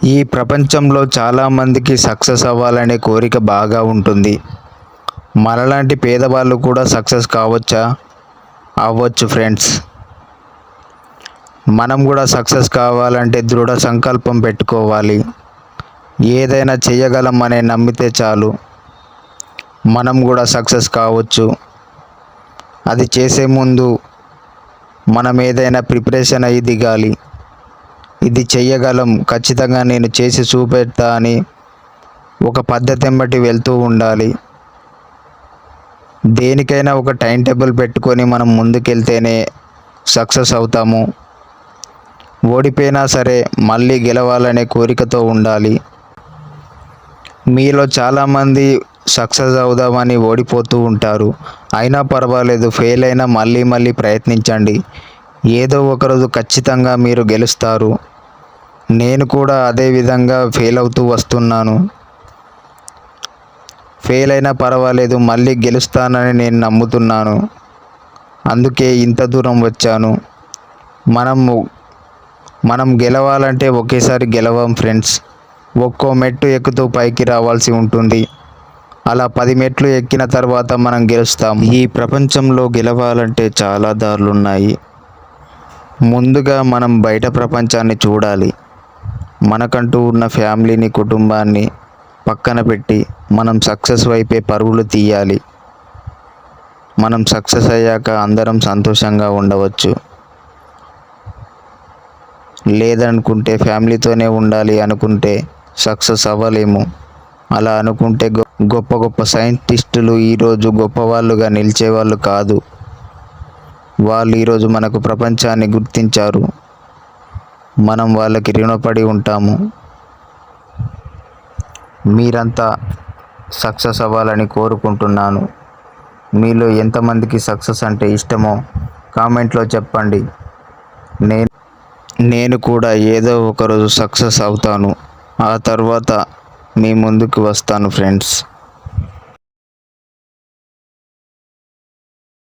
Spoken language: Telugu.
ఈ ప్రపంచంలో చాలామందికి సక్సెస్ అవ్వాలనే కోరిక బాగా ఉంటుంది. మనలాంటి పేదవాళ్ళు కూడా సక్సెస్ కావచ్చా? అవ్వచ్చు ఫ్రెండ్స్. మనం కూడా సక్సెస్ కావాలంటే దృఢ సంకల్పం పెట్టుకోవాలి. ఏదైనా చేయగలం అనే నమ్మితే చాలు, మనం కూడా సక్సెస్ కావచ్చు. అది చేసే ముందు మనం ఏదైనా ప్రిపరేషన్ అయ్యి దిగాలి. ఇది చెయ్యగలం, ఖచ్చితంగా నేను చేసి చూపెడతా అని ఒక పద్ధతి వెంబడి వెళ్తూ ఉండాలి. దేనికైనా ఒక టైం టేబుల్ పెట్టుకొని మనం ముందుకెళ్తేనే సక్సెస్ అవుతాము. ఓడిపోయినా సరే మళ్ళీ గెలవాలనే కోరికతో ఉండాలి. మీలో చాలామంది సక్సెస్ అవుదామని ఓడిపోతూ ఉంటారు. అయినా పర్వాలేదు, ఫెయిల్ అయినా మళ్ళీ మళ్ళీ ప్రయత్నించండి. ఏదో ఒకరోజు ఖచ్చితంగా మీరు గెలుస్తారు. నేను కూడా అదే విధంగా ఫెయిల్ అవుతూ వస్తున్నాను. ఫెయిల్ అయినా పర్వాలేదు, మళ్ళీ గెలుస్తానని నేను నమ్ముతున్నాను. అందుకే ఇంత దూరం వచ్చాను. మనం గెలవాలంటే ఒకేసారి గెలవం ఫ్రెండ్స్. ఒక్కో మెట్టు ఎక్కుతూ పైకి రావాల్సి ఉంటుంది. అలా 10 మెట్లు ఎక్కిన తర్వాత మనం గెలుస్తాం. ఈ ప్రపంచంలో గెలవాలంటే చాలా దారులున్నాయి. ముందుగా మనం బయట ప్రపంచాన్ని చూడాలి. మనకంటూ ఉన్న ఫ్యామిలీని, కుటుంబాన్ని పక్కన పెట్టి మనం సక్సెస్ వైపే పరుగులు తీయాలి. మనం సక్సెస్ అయ్యాక అందరం సంతోషంగా ఉండవచ్చు. లేదనుకుంటే ఫ్యామిలీతోనే ఉండాలి అనుకుంటే సక్సెస్ అవ్వలేము. అలా అనుకుంటే గొప్ప గొప్ప సైంటిస్టులు ఈరోజు గొప్పవాళ్ళుగా నిలిచేవాళ్ళు కాదు. వాళ్ళు ఈరోజు మనకు ప్రపంచాన్ని గుర్తించారు. మనం వాళ్ళకి రుణపడి ఉంటాము. మీరంతా సక్సెస్ అవ్వాలని కోరుకుంటున్నాను. మీలో ఎంతమందికి సక్సెస్ అంటే ఇష్టమో కామెంట్లో చెప్పండి. నేను కూడా ఏదో ఒకరోజు సక్సెస్ అవుతాను. ఆ తర్వాత మీ ముందుకు వస్తాను ఫ్రెండ్స్.